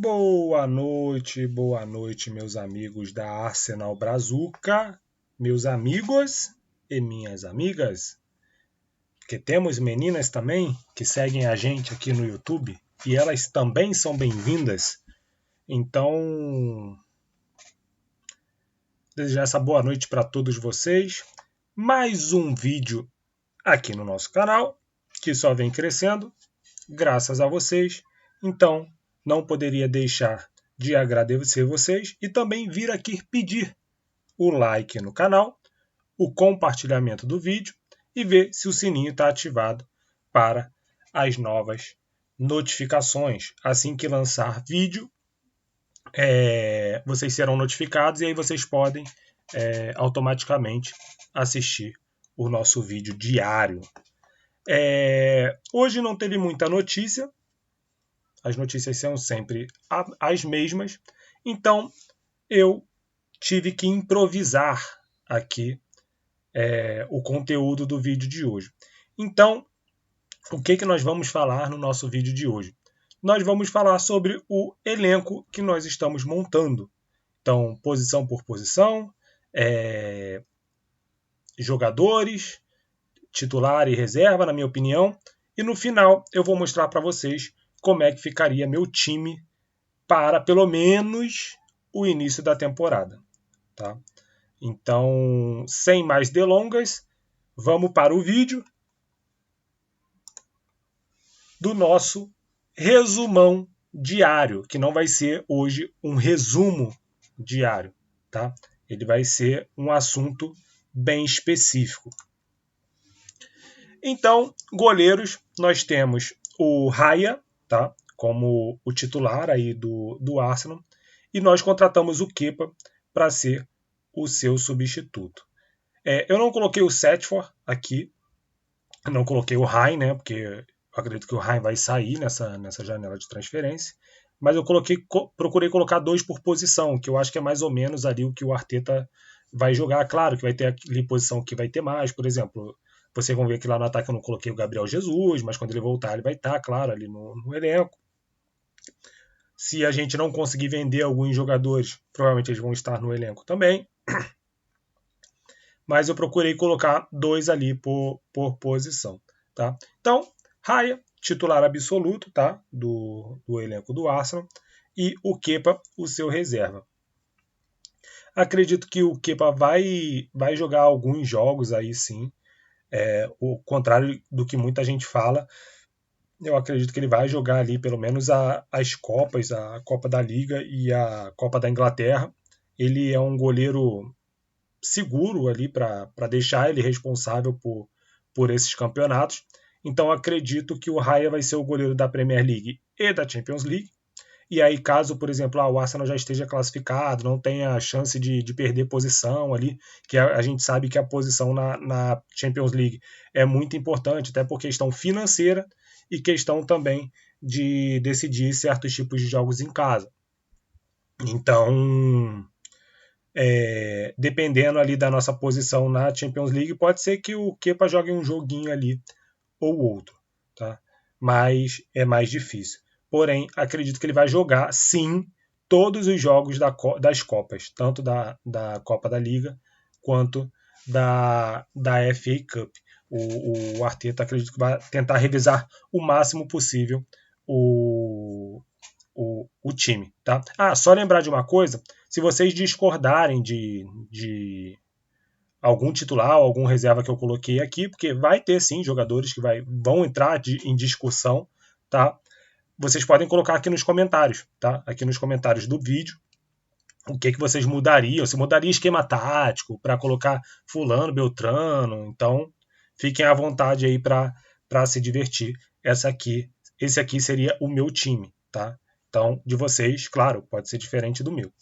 Boa noite, meus amigos da Arsenal Brazuca, meus amigos e minhas amigas, que temos meninas também que seguem a gente aqui no YouTube e elas também são bem-vindas. Então, desejar essa boa noite para todos vocês. Mais um vídeo aqui no nosso canal, que só vem crescendo, graças a vocês. Então, não poderia deixar de agradecer vocês e também vir aqui pedir o like no canal, o compartilhamento do vídeo e ver se o sininho está ativado para as novas notificações. Assim que lançar vídeo, vocês serão notificados e aí vocês podem automaticamente assistir o nosso vídeo diário. Hoje não teve muita notícia. As notícias são sempre as mesmas. Então, eu tive que improvisar aqui o conteúdo do vídeo de hoje. Então, o que nós vamos falar no nosso vídeo de hoje? Nós vamos falar sobre o elenco que nós estamos montando. Então, posição por posição, jogadores, titular e reserva, na minha opinião. E no final, eu vou mostrar para vocês como é que ficaria meu time para pelo menos o início da temporada. Tá? Então, sem mais delongas, vamos para o vídeo do nosso resumão diário, que não vai ser hoje um resumo diário. Tá? Ele vai ser um assunto bem específico. Então, goleiros, nós temos o Raya, tá? Como o titular aí do Arsenal, e nós contratamos o Kepa para ser o seu substituto. Eu não coloquei o Setford aqui, não coloquei o Ryan, né? Porque eu acredito que o Ryan vai sair nessa janela de transferência, mas eu procurei colocar 2 por posição, que eu acho que é mais ou menos ali o que o Arteta vai jogar. Claro que vai ter ali posição que vai ter mais, por exemplo. Vocês vão ver que lá no ataque eu não coloquei o Gabriel Jesus, mas quando ele voltar ele vai estar, claro, ali no elenco. Se a gente não conseguir vender alguns jogadores, provavelmente eles vão estar no elenco também. Mas eu procurei colocar 2 ali por posição. Tá? Então, Raya, titular absoluto, tá? do elenco do Arsenal, e o Kepa, o seu reserva. Acredito que o Kepa vai jogar alguns jogos aí sim. O contrário do que muita gente fala, eu acredito que ele vai jogar ali pelo menos as Copas, a Copa da Liga e a Copa da Inglaterra. Ele é um goleiro seguro ali para deixar ele responsável por esses campeonatos. Então acredito que o Raya vai ser o goleiro da Premier League e da Champions League. E aí, caso, por exemplo, o Arsenal já esteja classificado, não tenha a chance de perder posição ali, que a gente sabe que a posição na Champions League é muito importante, até por questão financeira e questão também de decidir certos tipos de jogos em casa. Então, dependendo ali da nossa posição na Champions League, pode ser que o Kepa jogue um joguinho ali ou outro, tá? Mas é mais difícil. Porém, acredito que ele vai jogar, sim, todos os jogos das Copas, tanto da Copa da Liga quanto da FA Cup. O Arteta, acredito que vai tentar revisar o máximo possível o time. Tá? Só lembrar de uma coisa, se vocês discordarem de algum titular, algum reserva que eu coloquei aqui, porque vai ter sim jogadores que vão entrar em discussão, tá? Vocês podem colocar aqui nos comentários, tá? Aqui nos comentários do vídeo, o que vocês mudariam, se mudaria esquema tático para colocar fulano, beltrano. Então, fiquem à vontade aí para se divertir. Esse aqui seria o meu time, tá? Então, de vocês, claro, pode ser diferente do meu.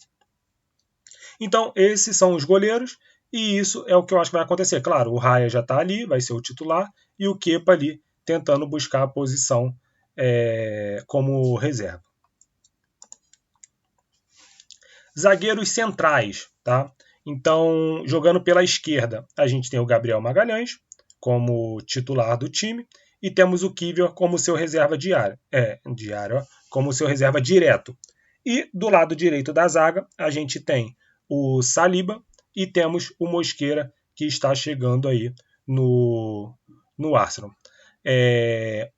Então, esses são os goleiros e isso é o que eu acho que vai acontecer. Claro, o Raya já está ali, vai ser o titular, e o Kepa ali tentando buscar a posição como reserva. Zagueiros centrais, tá? Então, jogando pela esquerda, a gente tem o Gabriel Magalhães como titular do time e temos o Kiwior como seu reserva como seu reserva direto. E do lado direito da zaga, a gente tem o Saliba e temos o Mosquera, que está chegando aí no Arsenal.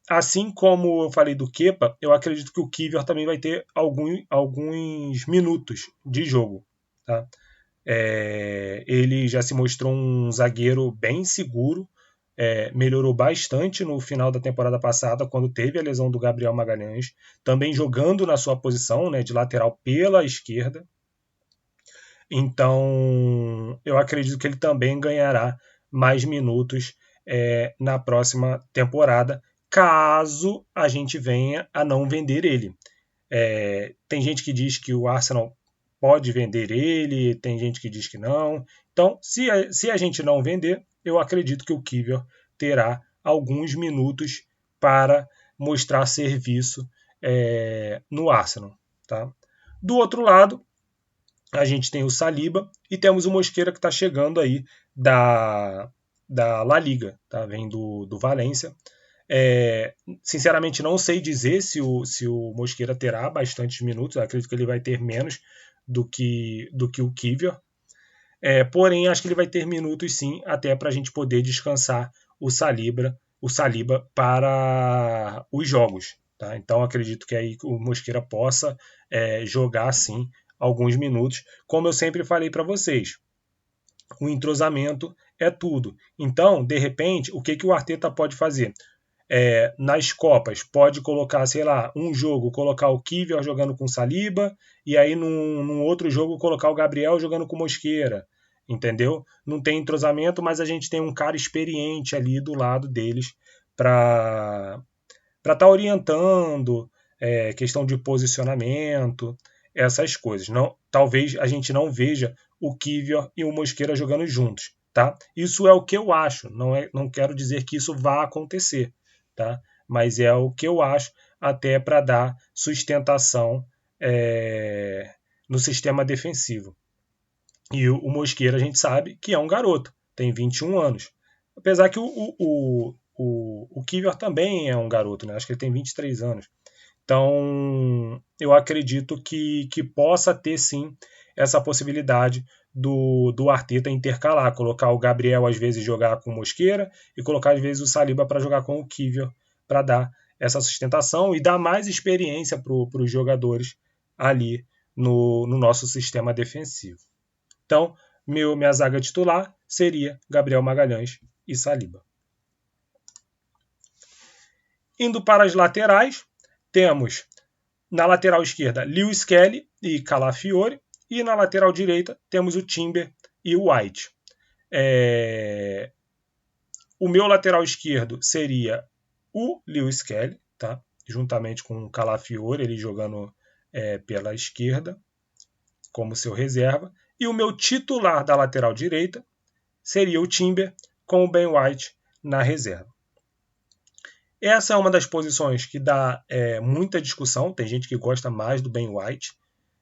Assim como eu falei do Kepa, eu acredito que o Kiwior também vai ter alguns minutos de jogo. Tá? Ele já se mostrou um zagueiro bem seguro, melhorou bastante no final da temporada passada, quando teve a lesão do Gabriel Magalhães, também jogando na sua posição, né, de lateral pela esquerda. Então, eu acredito que ele também ganhará mais minutos na próxima temporada, caso a gente venha a não vender ele. Tem gente que diz que o Arsenal pode vender ele, tem gente que diz que não. Então, se a gente não vender, eu acredito que o Kiwior terá alguns minutos para mostrar serviço no Arsenal. Tá? Do outro lado, a gente tem o Saliba e temos o Mosquera que está chegando aí da La Liga, tá? Vem do Valência. Sinceramente, não sei dizer se o Mosquera terá bastantes minutos. Eu acredito que ele vai ter menos do que o Kiwior. Porém, acho que ele vai ter minutos sim, até para a gente poder descansar o Saliba para os jogos. Tá? Então, acredito que aí o Mosquera possa jogar sim alguns minutos. Como eu sempre falei para vocês, o entrosamento é tudo. Então, de repente, o que o Arteta pode fazer? Nas Copas, pode colocar, sei lá, um jogo, colocar o Kiwior jogando com o Saliba, e aí num outro jogo colocar o Gabriel jogando com o Mosquera, entendeu? Não tem entrosamento, mas a gente tem um cara experiente ali do lado deles para estar orientando, questão de posicionamento, essas coisas. Talvez a gente não veja o Kiwior e o Mosquera jogando juntos. Tá? Isso é o que eu acho, não quero dizer que isso vá acontecer. Tá? Mas é o que eu acho, até para dar sustentação no sistema defensivo. E o Mosquera a gente sabe que é um garoto, tem 21 anos. Apesar que o Kiwior também é um garoto, né? Acho que ele tem 23 anos. Então, eu acredito que possa ter sim essa possibilidade do Arteta intercalar, colocar o Gabriel às vezes jogar com o Mosquera e colocar às vezes o Saliba para jogar com o Kiwior, para dar essa sustentação e dar mais experiência para os jogadores ali no nosso sistema defensivo. Então, minha zaga titular seria Gabriel Magalhães e Saliba. Indo para as laterais, temos na lateral esquerda Lewis Kelly e Calafiori, e na lateral direita temos o Timber e o White. O meu lateral esquerdo seria o Lewis Kelly, tá? Juntamente com o Calafiori, ele jogando pela esquerda como seu reserva. E o meu titular da lateral direita seria o Timber com o Ben White na reserva. Essa é uma das posições que dá muita discussão. Tem gente que gosta mais do Ben White,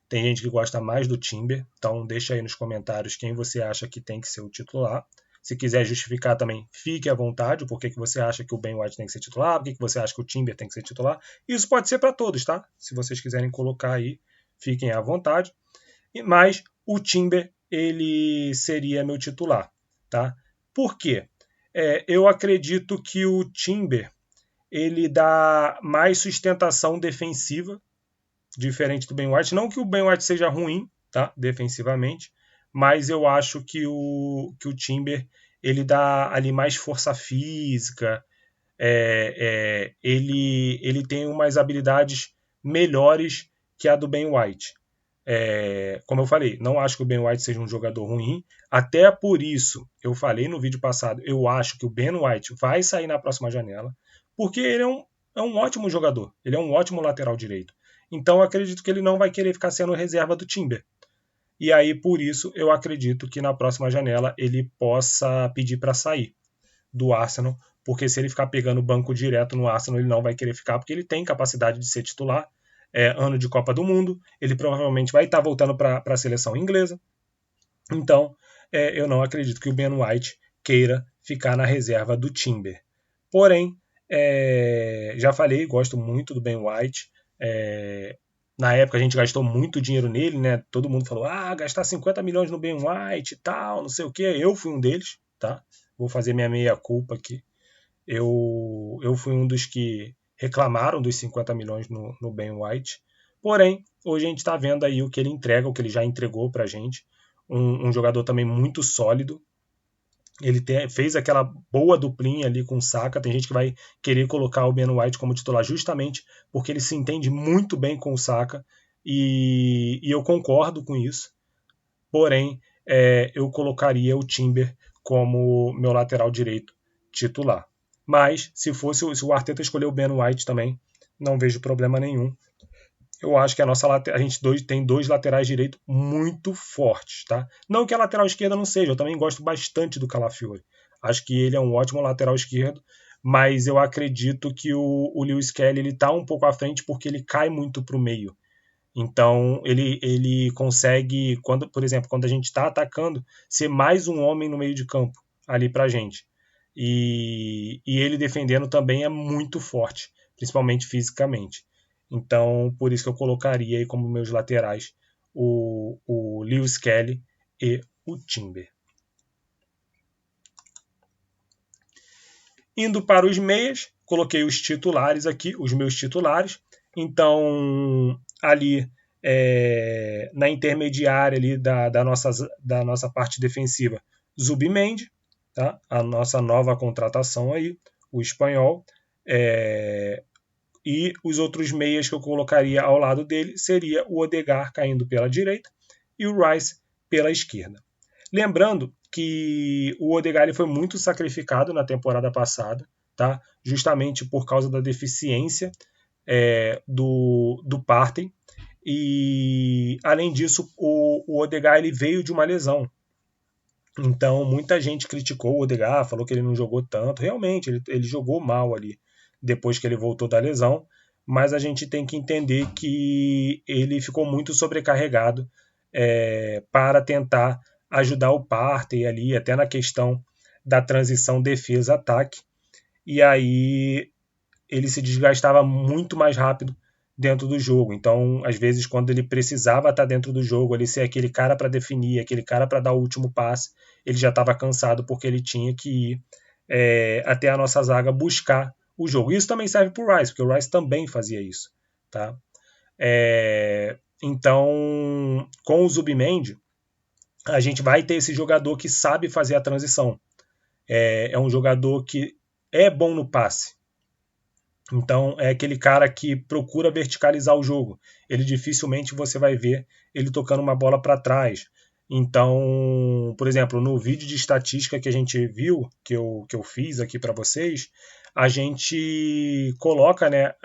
tem gente que gosta mais do Timber. Então deixa aí nos comentários quem você acha que tem que ser o titular. Se quiser justificar também, fique à vontade. Por que você acha que o Ben White tem que ser titular? Por que você acha que o Timber tem que ser titular? Isso pode ser para todos, tá? Se vocês quiserem colocar aí, fiquem à vontade. Mas o Timber, ele seria meu titular, tá? Por quê? Eu acredito que o Timber ele dá mais sustentação defensiva, diferente do Ben White. Não que o Ben White seja ruim, tá? Defensivamente, mas eu acho que o Timber ele dá ali mais força física, ele tem umas habilidades melhores que a do Ben White. Como eu falei, não acho que o Ben White seja um jogador ruim, até por isso eu falei no vídeo passado, eu acho que o Ben White vai sair na próxima janela, porque ele é um ótimo jogador, ele é um ótimo lateral direito. Então eu acredito que ele não vai querer ficar sendo reserva do Timber. E aí, por isso, eu acredito que na próxima janela ele possa pedir para sair do Arsenal, porque se ele ficar pegando banco direto no Arsenal, ele não vai querer ficar, porque ele tem capacidade de ser titular. Ano de Copa do Mundo, ele provavelmente vai estar voltando para a seleção inglesa. Então, eu não acredito que o Ben White queira ficar na reserva do Timber. Porém, já falei, gosto muito do Ben White. Na época a gente gastou muito dinheiro nele, né? Todo mundo falou, gastar 50 milhões no Ben White e tal, não sei o que. Eu fui um deles, tá? Vou fazer minha meia-culpa aqui. Eu fui um dos que reclamaram dos 50 milhões no Ben White. Porém, hoje a gente está vendo aí o que ele entrega, o que ele já entregou pra gente. Um jogador também muito sólido. Ele fez aquela boa duplinha ali com o Saka. Tem gente que vai querer colocar o Ben White como titular justamente porque ele se entende muito bem com o Saka. E eu concordo com isso. Porém, eu colocaria o Timber como meu lateral direito titular. Mas, se o Arteta escolher o Ben White também, não vejo problema nenhum. Eu acho que a gente tem dois laterais direitos muito fortes, tá? Não que a lateral esquerda não seja, eu também gosto bastante do Calafiori. Acho que ele é um ótimo lateral esquerdo, mas eu acredito que o Lewis Kelly ele tá um pouco à frente porque ele cai muito para o meio. Então ele consegue, por exemplo, quando a gente está atacando, ser mais um homem no meio de campo ali para a gente. E ele defendendo também é muito forte, principalmente fisicamente. Então, por isso que eu colocaria aí como meus laterais o Lewis Kelly e o Timber. Indo para os meias, coloquei os titulares aqui, os meus titulares. Então, ali na intermediária ali da nossa parte defensiva, Zubimendi, tá? A nossa nova contratação aí, o espanhol. E os outros meias que eu colocaria ao lado dele seria o Odegaard caindo pela direita e o Rice pela esquerda. Lembrando que o Odegaard foi muito sacrificado na temporada passada, tá? Justamente por causa da deficiência do Partey. E, além disso, o Odegaard ele veio de uma lesão. Então, muita gente criticou o Odegaard, falou que ele não jogou tanto. Realmente, ele jogou mal ali, depois que ele voltou da lesão. Mas a gente tem que entender que ele ficou muito sobrecarregado para tentar ajudar o Partey ali, até na questão da transição defesa-ataque. E aí ele se desgastava muito mais rápido dentro do jogo. Então, às vezes, quando ele precisava estar dentro do jogo, ele ser aquele cara para definir, aquele cara para dar o último passe, ele já estava cansado porque ele tinha que ir até a nossa zaga buscar o jogo. Isso também serve para o Rice, porque o Rice também fazia isso. Tá? Então, com o Zubimendi, a gente vai ter esse jogador que sabe fazer a transição. É um jogador que é bom no passe. Então, é aquele cara que procura verticalizar o jogo. Ele dificilmente você vai ver ele tocando uma bola para trás. Então, por exemplo, no vídeo de estatística que a gente viu, que eu fiz aqui para vocês, a gente coloca, né,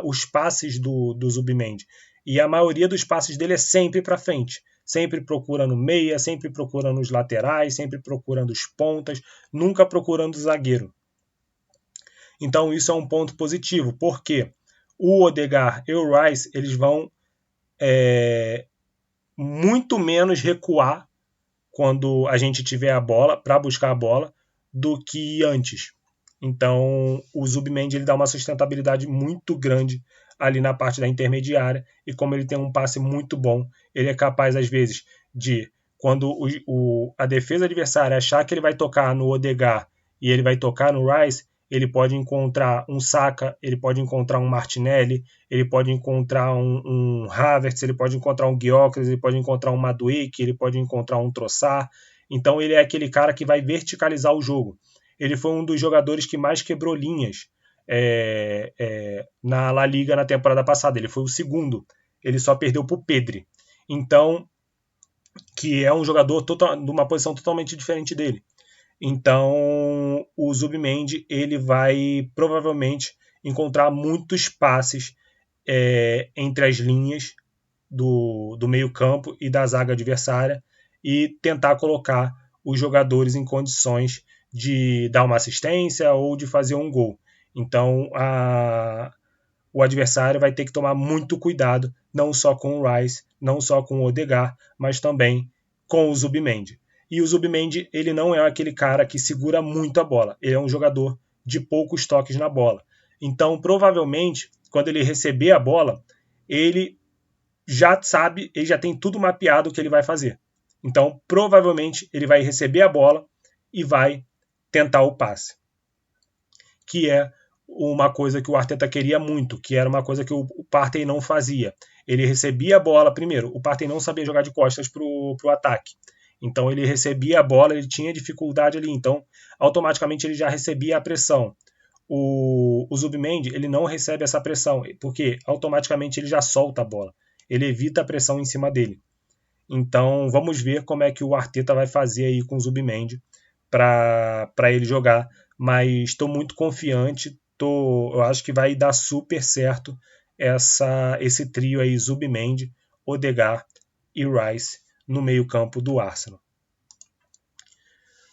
os passes do Zubimendi. E a maioria dos passes dele é sempre para frente. Sempre procura no meia, sempre procura nos laterais, sempre procura nos pontas, nunca procurando o zagueiro. Então isso é um ponto positivo, porque o Odegaard e o Rice eles vão muito menos recuar quando a gente tiver a bola, para buscar a bola, do que antes. Então o Zubimendi ele dá uma sustentabilidade muito grande ali na parte da intermediária, e como ele tem um passe muito bom, ele é capaz às vezes de, quando a defesa adversária achar que ele vai tocar no Odegaard e ele vai tocar no Rice, ele pode encontrar um Saka, ele pode encontrar um Martinelli, ele pode encontrar um Havertz, ele pode encontrar um Gyökeres, ele pode encontrar um Madueke, ele pode encontrar um Trossard. Então ele é aquele cara que vai verticalizar o jogo. Ele foi um dos jogadores que mais quebrou linhas na La Liga na temporada passada. Ele foi o segundo. Ele só perdeu para o Pedri. Então, que é um jogador de uma posição totalmente diferente dele. Então, o Zubimendi ele vai provavelmente encontrar muitos passes entre as linhas do meio-campo e da zaga adversária e tentar colocar os jogadores em condições de dar uma assistência ou de fazer um gol. Então, o adversário vai ter que tomar muito cuidado, não só com o Rice, não só com o Odegaard, mas também com o Zubimendi. E o Zubimendi, ele não é aquele cara que segura muito a bola. Ele é um jogador de poucos toques na bola. Então, provavelmente, quando ele receber a bola, ele já sabe, ele já tem tudo mapeado o que ele vai fazer. Então, provavelmente, ele vai receber a bola e vai tentar o passe. Que é uma coisa que o Arteta queria muito, que era uma coisa que o Partey não fazia. Ele recebia a bola, primeiro, o Partey não sabia jogar de costas para o ataque. Então ele recebia a bola, ele tinha dificuldade ali, então automaticamente ele já recebia a pressão. O Zubimendi, ele não recebe essa pressão, porque automaticamente ele já solta a bola. Ele evita a pressão em cima dele. Então vamos ver como é que o Arteta vai fazer aí com o Zubimendi para ele jogar, mas estou muito confiante, eu acho que vai dar super certo esse trio aí, Zubimendi, Odegaard e Rice no meio-campo do Arsenal.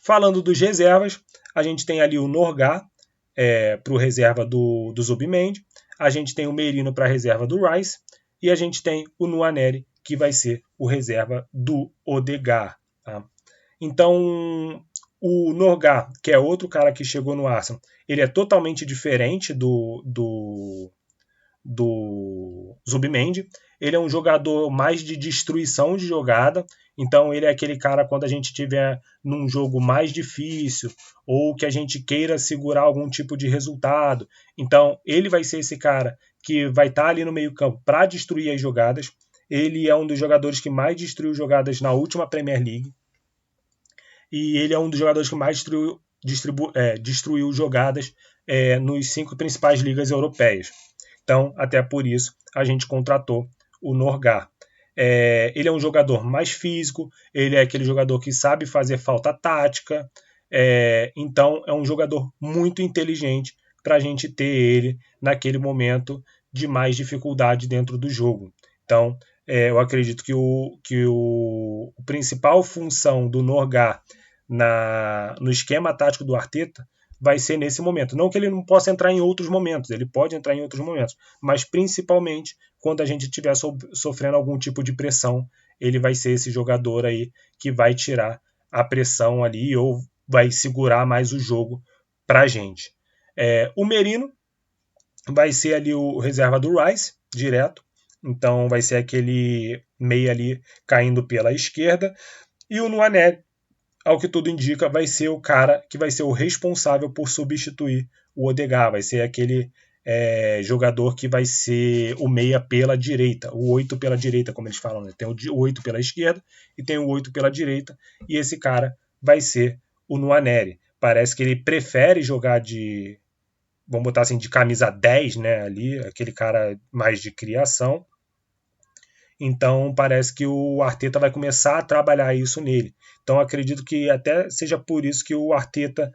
Falando dos reservas, a gente tem ali o Norgá para o reserva do Zubimendi, a gente tem o Merino para a reserva do Rice e a gente tem o Nwaneri, que vai ser o reserva do Odegaard. Tá? Então, o Norgá, que é outro cara que chegou no Arsenal, ele é totalmente diferente do Zubimendi. Ele é um jogador mais de destruição de jogada, então ele é aquele cara quando a gente tiver num jogo mais difícil ou que a gente queira segurar algum tipo de resultado. Então ele vai ser esse cara que vai estar ali no meio-campo para destruir as jogadas. Ele é um dos jogadores que mais destruiu jogadas na última Premier League. E ele é um dos jogadores que mais destruiu jogadas nos 5 principais ligas europeias. Então, até por isso, a gente contratou o Norgá. Ele é um jogador mais físico, ele é aquele jogador que sabe fazer falta tática, então é um jogador muito inteligente para a gente ter ele naquele momento de mais dificuldade dentro do jogo. Então, eu acredito que a principal função do Norgá no esquema tático do Arteta vai ser nesse momento. Não que ele não possa entrar em outros momentos, ele pode entrar em outros momentos, mas principalmente quando a gente estiver sofrendo algum tipo de pressão, ele vai ser esse jogador aí que vai tirar a pressão ali ou vai segurar mais o jogo para a gente. O Merino vai ser ali o reserva do Rice, direto. Então vai ser aquele meia ali caindo pela esquerda. E o Nwaneri, ao que tudo indica, vai ser o cara que vai ser o responsável por substituir o Odegaard. Vai ser aquele jogador que vai ser o meia pela direita, o 8 pela direita, como eles falam. Né? Tem o 8 pela esquerda e tem o 8 pela direita. E esse cara vai ser o Nwaneri. Parece que ele prefere jogar vamos botar assim, de camisa 10, né, ali, aquele cara mais de criação. Então parece que o Arteta vai começar a trabalhar isso nele. Então acredito que até seja por isso que o Arteta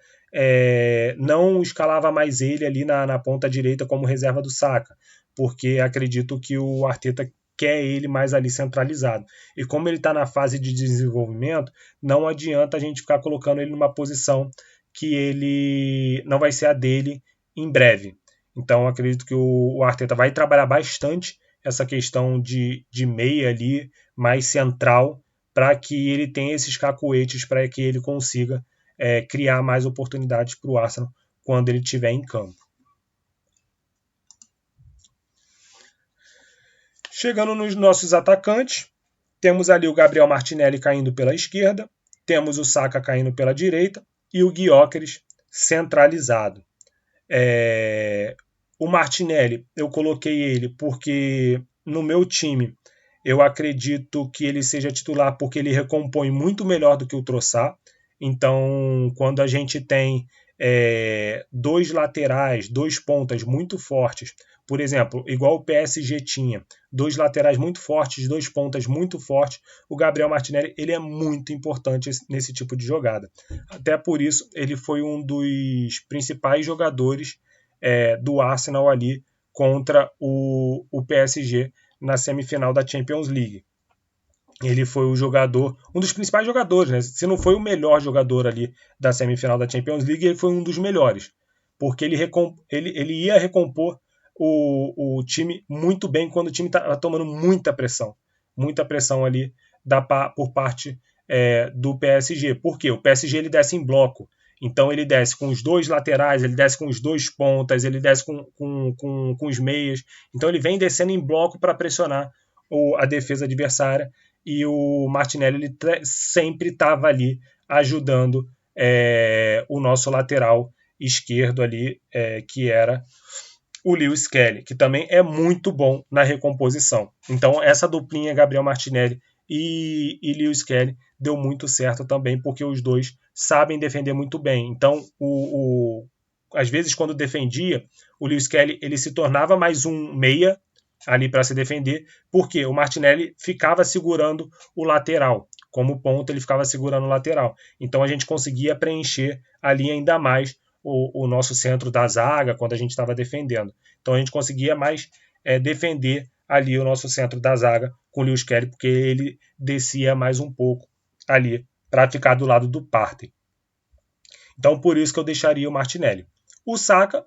não escalava mais ele ali na ponta direita como reserva do Saka, porque acredito que o Arteta quer ele mais ali centralizado. E como ele está na fase de desenvolvimento, não adianta a gente ficar colocando ele numa posição que ele não vai ser a dele em breve. Então acredito que o Arteta vai trabalhar bastante essa questão de meia ali, mais central, para que ele tenha esses cacuetes, para que ele consiga criar mais oportunidades para o Arsenal quando ele estiver em campo. Chegando nos nossos atacantes, temos ali o Gabriel Martinelli caindo pela esquerda, temos o Saka caindo pela direita e o Gyökeres centralizado. O Martinelli, eu coloquei ele porque no meu time eu acredito que ele seja titular porque ele recompõe muito melhor do que o Trossard. Então, quando a gente tem dois laterais, dois pontas muito fortes, por exemplo, igual o PSG tinha, dois laterais muito fortes, dois pontas muito fortes, o Gabriel Martinelli ele é muito importante nesse tipo de jogada. Até por isso, ele foi um dos principais jogadores do Arsenal ali contra o PSG na semifinal da Champions League. Ele foi o jogador, um dos principais jogadores, né? Se não foi o melhor jogador ali da semifinal da Champions League, ele foi um dos melhores, porque ele ia recompor o time muito bem quando o time está tomando muita pressão ali por parte do PSG. Por quê? O PSG ele desce em bloco, então ele desce com os dois laterais, ele desce com os dois pontas, ele desce com os meias, então ele vem descendo em bloco para pressionar a defesa adversária, e o Martinelli ele sempre estava ali ajudando o nosso lateral esquerdo ali, que era o Lewis Kelly, que também é muito bom na recomposição. Então essa duplinha Gabriel Martinelli e Lewis Kelly deu muito certo também, porque os dois sabem defender muito bem. Então às vezes quando defendia, o Lewis Kelly ele se tornava mais um meia ali para se defender, porque o Martinelli ficava segurando o lateral. Como ponto, ele ficava segurando o lateral. Então a gente conseguia preencher ali ainda mais o nosso centro da zaga quando a gente estava defendendo. Então a gente conseguia mais defender ali o nosso centro da zaga com o Lewis Kelly, porque ele descia mais um pouco ali para ficar do lado do Partey. Então por isso que eu deixaria o Martinelli. O Saka,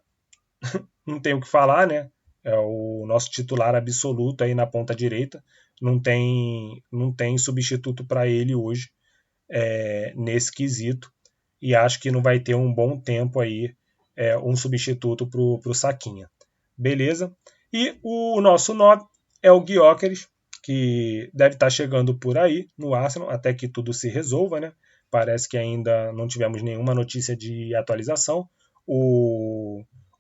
não tem o que falar, né? É o nosso titular absoluto aí na ponta direita. Não tem substituto para ele hoje nesse quesito. E acho que não vai ter um bom tempo aí um substituto para o Saquinha. Beleza? E o nosso 9 é o Gyökeres, que deve estar chegando por aí no Arsenal, até que tudo se resolva, né? Parece que ainda não tivemos nenhuma notícia de atualização.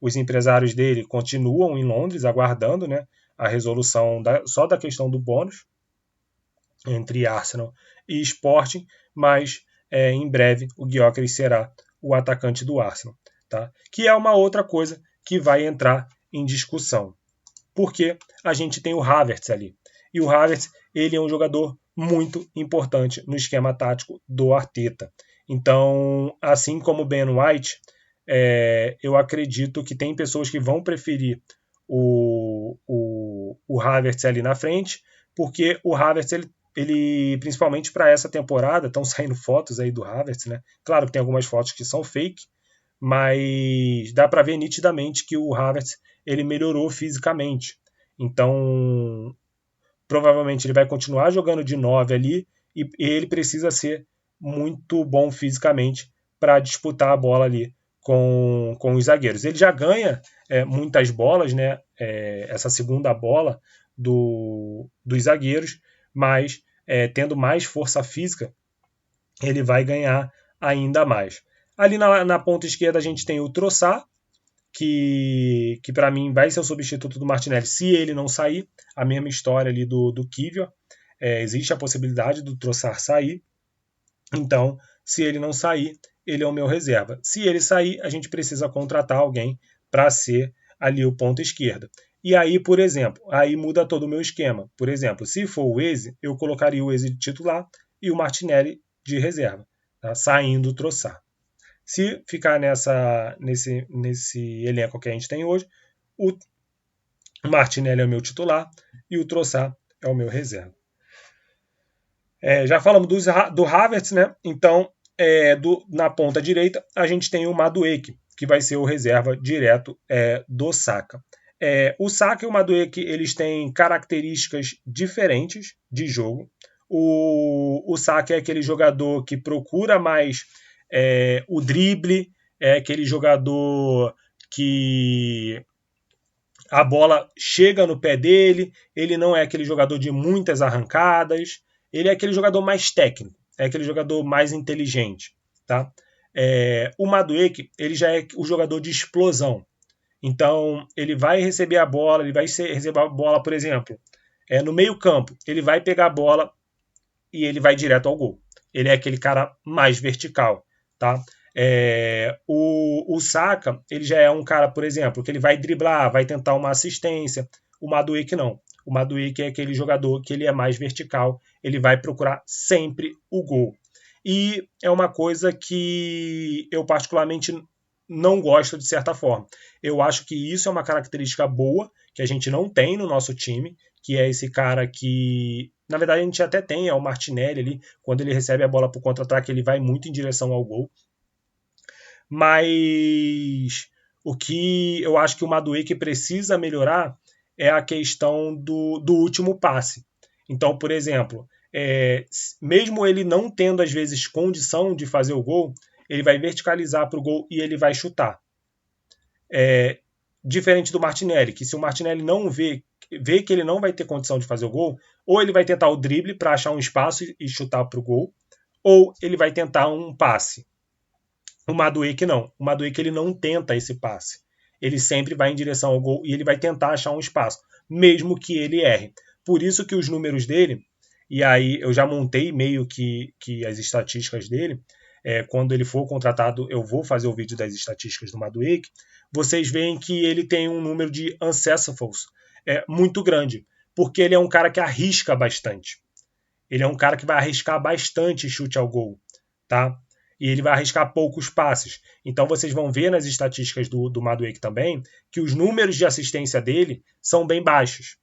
Os empresários dele continuam em Londres aguardando, né, a resolução só da questão do bônus entre Arsenal e Sporting, mas em breve o Gyökeres será o atacante do Arsenal, tá? Que é uma outra coisa que vai entrar em discussão, porque a gente tem o Havertz ali, e o Havertz ele é um jogador muito importante no esquema tático do Arteta. Então, assim como o Ben White, eu acredito que tem pessoas que vão preferir o Havertz ali na frente, porque o Havertz ele principalmente para essa temporada, estão saindo fotos aí do Havertz, né? Claro que tem algumas fotos que são fake, mas dá para ver nitidamente que o Havertz ele melhorou fisicamente. Então, provavelmente ele vai continuar jogando de 9 ali e ele precisa ser muito bom fisicamente para disputar a bola ali com os zagueiros. Ele já ganha muitas bolas, né? Essa segunda bola dos zagueiros, mas tendo mais força física, ele vai ganhar ainda mais. Ali na ponta esquerda a gente tem o Trossard, que para mim vai ser o substituto do Martinelli se ele não sair. A mesma história ali do Kiwior. Existe a possibilidade do Trossard sair. Então, se ele não sair, ele é o meu reserva. Se ele sair, a gente precisa contratar alguém para ser ali o ponta esquerda. E aí, por exemplo, aí muda todo o meu esquema. Por exemplo, se for o Eze, eu colocaria o Eze de titular e o Martinelli de reserva, tá? Saindo o Trossard. Se ficar nesse elenco que a gente tem hoje, o Martinelli é o meu titular e o Trossard é o meu reserva. Já falamos do Havertz, né? Então, na ponta direita, a gente tem o Madueke, que vai ser o reserva direto do Saka. O Saka e o Madueke, eles têm características diferentes de jogo. O Saka é aquele jogador que procura mais o drible, é aquele jogador que a bola chega no pé dele, ele não é aquele jogador de muitas arrancadas, ele é aquele jogador mais técnico, é aquele jogador mais inteligente, tá? O Madueke, ele já é o jogador de explosão. Então, ele vai receber a bola, ele vai receber a bola, por exemplo, no meio campo, ele vai pegar a bola e ele vai direto ao gol. Ele é aquele cara mais vertical, tá? O Saka, ele já é um cara, por exemplo, que ele vai driblar, vai tentar uma assistência. O Madueke não. O Madueke é aquele jogador que ele é mais vertical, ele vai procurar sempre o gol. E é uma coisa que eu particularmente não gosto de certa forma. Eu acho que isso é uma característica boa que a gente não tem no nosso time, que é esse cara que, na verdade, a gente até tem, é o Martinelli ali, quando ele recebe a bola para o contra-ataque, ele vai muito em direção ao gol. Mas o que eu acho que o Madueke precisa melhorar é a questão do último passe. Então, por exemplo, mesmo ele não tendo às vezes condição de fazer o gol, ele vai verticalizar para o gol e ele vai chutar. Diferente do Martinelli, que se o Martinelli não vê que ele não vai ter condição de fazer o gol, ou ele vai tentar o drible para achar um espaço e chutar para o gol, ou ele vai tentar um passe. O Madueke não. O Madueke ele não tenta esse passe. Ele sempre vai em direção ao gol e ele vai tentar achar um espaço, mesmo que ele erre. Por isso que os números dele, e aí eu já montei meio que as estatísticas dele, quando ele for contratado, eu vou fazer o vídeo das estatísticas do Madueke, vocês veem que ele tem um número de unsuccessfuls muito grande, porque ele é um cara que arrisca bastante. Ele é um cara que vai arriscar bastante chute ao gol, tá? E ele vai arriscar poucos passes. Então vocês vão ver nas estatísticas do Madueke também que os números de assistência dele são bem baixos.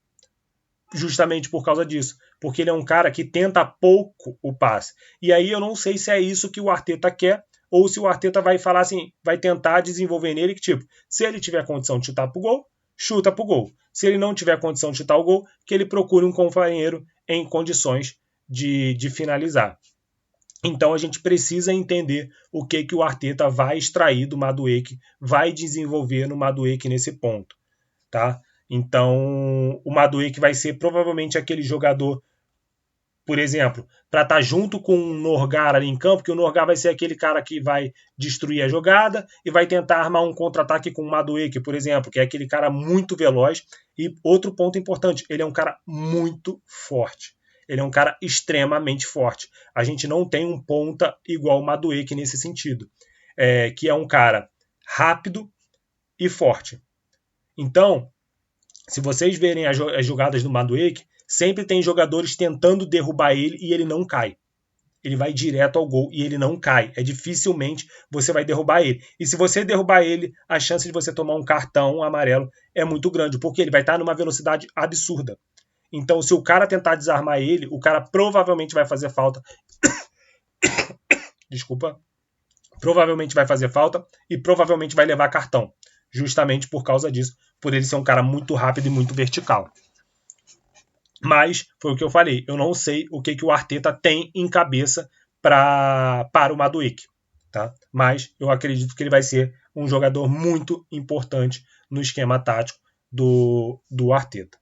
Justamente por causa disso. Porque ele é um cara que tenta pouco o passe. E aí eu não sei se é isso que o Arteta quer, ou se o Arteta vai falar assim, vai tentar desenvolver nele que, tipo, se ele tiver condição de chutar pro gol, chuta pro gol. Se ele não tiver condição de chutar o gol, que ele procure um companheiro em condições de finalizar. Então a gente precisa entender o que o Arteta vai extrair do Madueke, vai desenvolver no Madueke nesse ponto, tá? Então o Madueke vai ser provavelmente aquele jogador, por exemplo, para estar junto com o Norgar ali em campo, que o Norgar vai ser aquele cara que vai destruir a jogada e vai tentar armar um contra-ataque com o Madueke, por exemplo, que é aquele cara muito veloz. E outro ponto importante, ele é um cara muito forte. Ele é um cara extremamente forte. A gente não tem um ponta igual o Madueke nesse sentido, que é um cara rápido e forte. Então, se vocês verem as jogadas do Madueke, sempre tem jogadores tentando derrubar ele e ele não cai. Ele vai direto ao gol e ele não cai. Dificilmente você vai derrubar ele. E se você derrubar ele, a chance de você tomar um cartão amarelo é muito grande, porque ele vai estar numa velocidade absurda. Então, se o cara tentar desarmar ele, o cara provavelmente vai fazer falta. Desculpa. Provavelmente vai fazer falta e provavelmente vai levar cartão. Justamente por causa disso. Por ele ser um cara muito rápido e muito vertical. Mas, foi o que eu falei, eu não sei o que o Arteta tem em cabeça para o Madueke. Tá? Mas eu acredito que ele vai ser um jogador muito importante no esquema tático do Arteta.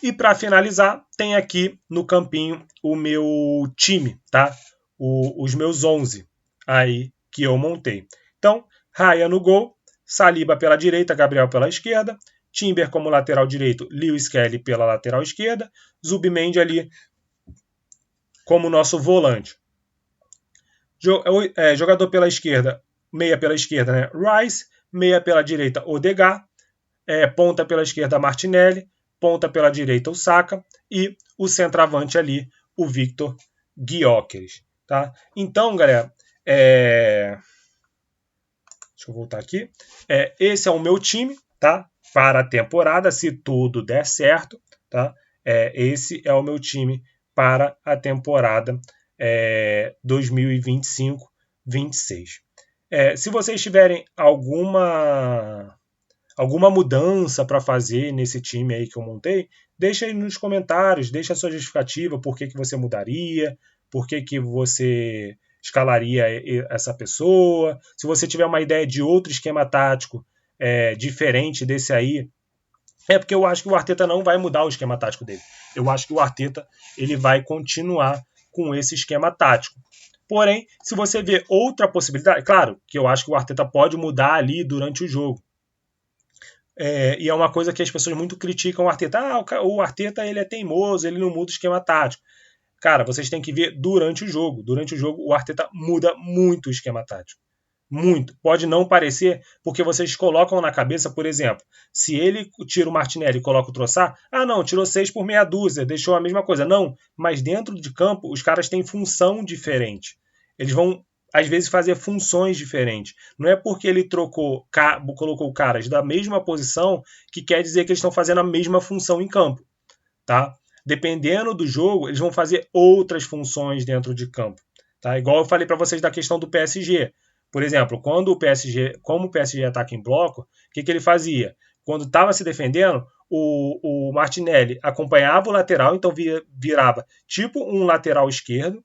E para finalizar, tem aqui no campinho o meu time, tá? Os meus 11 aí que eu montei. Então, Raya no gol, Saliba pela direita, Gabriel pela esquerda, Timber como lateral direito, Lewis Kelly pela lateral esquerda, Zubimendi ali como nosso volante. Jogador pela esquerda, meia pela esquerda, né? Rice, meia pela direita, Odegaard, ponta pela esquerda, Martinelli, ponta pela direita, o Saka, e o centroavante ali, o Victor Gyökeres. Tá? Então, galera, deixa eu voltar aqui. Esse é o meu time, tá? Para a temporada, se tudo der certo, tá? Esse é o meu time para a temporada 2025-26. Se vocês tiverem alguma mudança para fazer nesse time aí que eu montei, deixa aí nos comentários, deixa a sua justificativa, por que você mudaria, por que você escalaria essa pessoa. Se você tiver uma ideia de outro esquema tático diferente desse aí, porque eu acho que o Arteta não vai mudar o esquema tático dele. Eu acho que o Arteta ele vai continuar com esse esquema tático. Porém, se você vê outra possibilidade, claro que eu acho que o Arteta pode mudar ali durante o jogo. E é uma coisa que as pessoas muito criticam o Arteta. O Arteta ele é teimoso, ele não muda o esquema tático. Cara, vocês têm que ver durante o jogo. Durante o jogo, o Arteta muda muito o esquema tático. Muito. Pode não parecer, porque vocês colocam na cabeça, por exemplo, se ele tira o Martinelli e coloca o Trossard, não, tirou 6 por meia dúzia, deixou a mesma coisa. Não, mas dentro de campo, os caras têm função diferente. Eles vão às vezes fazer funções diferentes. Não é porque ele colocou caras da mesma posição que quer dizer que eles estão fazendo a mesma função em campo, tá? Dependendo do jogo, eles vão fazer outras funções dentro de campo, tá? Igual eu falei para vocês da questão do PSG. Por exemplo, como o PSG ataca em bloco, o que ele fazia? Quando estava se defendendo, o Martinelli acompanhava o lateral, então virava tipo um lateral esquerdo,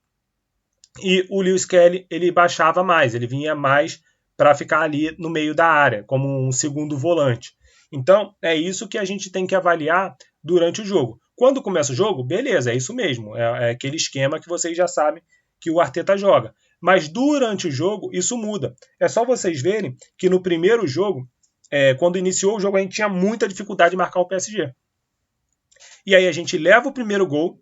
e o Lewis Kelly ele baixava mais, ele vinha mais para ficar ali no meio da área, como um segundo volante. Então, é isso que a gente tem que avaliar durante o jogo. Quando começa o jogo, beleza, é isso mesmo. É aquele esquema que vocês já sabem que o Arteta joga. Mas durante o jogo, isso muda. É só vocês verem que no primeiro jogo, quando iniciou o jogo, a gente tinha muita dificuldade de marcar o PSG. E aí a gente leva o primeiro gol,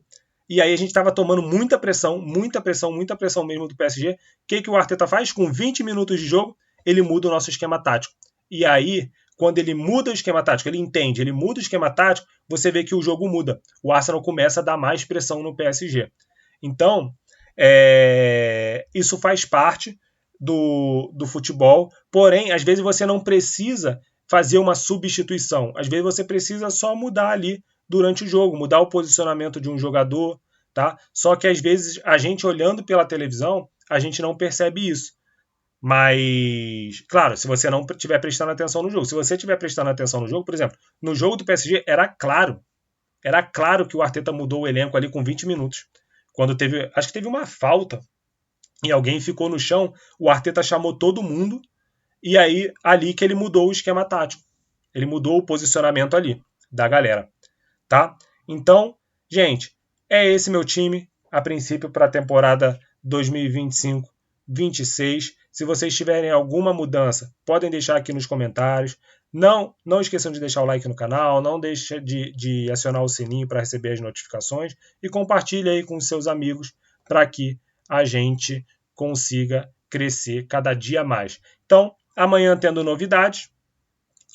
e aí a gente estava tomando muita pressão mesmo do PSG. O que o Arteta faz? Com 20 minutos de jogo, ele muda o nosso esquema tático. E aí, quando ele muda o esquema tático, ele entende, ele muda o esquema tático, você vê que o jogo muda. O Arsenal começa a dar mais pressão no PSG. Então, isso faz parte do futebol, porém, às vezes você não precisa fazer uma substituição. Às vezes você precisa só mudar ali durante o jogo, mudar o posicionamento de um jogador, tá? Só que às vezes a gente olhando pela televisão, a gente não percebe isso. Mas, claro, se você não estiver prestando atenção no jogo. Se você estiver prestando atenção no jogo, por exemplo, no jogo do PSG era claro que o Arteta mudou o elenco ali com 20 minutos. Quando acho que teve uma falta e alguém ficou no chão, o Arteta chamou todo mundo e aí ali que ele mudou o esquema tático. Ele mudou o posicionamento ali da galera. Tá? Então, gente, é esse meu time a princípio para a temporada 2025-26. Se vocês tiverem alguma mudança, podem deixar aqui nos comentários. Não esqueçam de deixar o like no canal, não deixe de acionar o sininho para receber as notificações e compartilhe aí com os seus amigos para que a gente consiga crescer cada dia mais. Então, amanhã tendo novidades,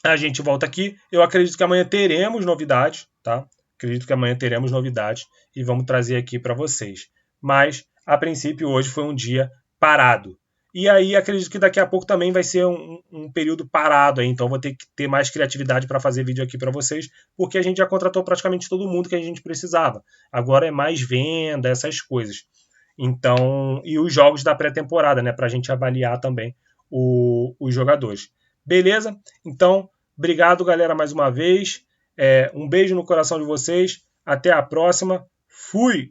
a gente volta aqui. Eu acredito que amanhã teremos novidades, tá? Acredito que amanhã teremos novidades e vamos trazer aqui para vocês. Mas, a princípio, hoje foi um dia parado. E aí, acredito que daqui a pouco também vai ser um período parado aí, então vou ter que ter mais criatividade para fazer vídeo aqui para vocês, porque a gente já contratou praticamente todo mundo que a gente precisava. Agora é mais venda, essas coisas. Então, e os jogos da pré-temporada, né, para a gente avaliar também os jogadores. Beleza? Então, obrigado, galera, mais uma vez. Um beijo no coração de vocês. Até a próxima. Fui!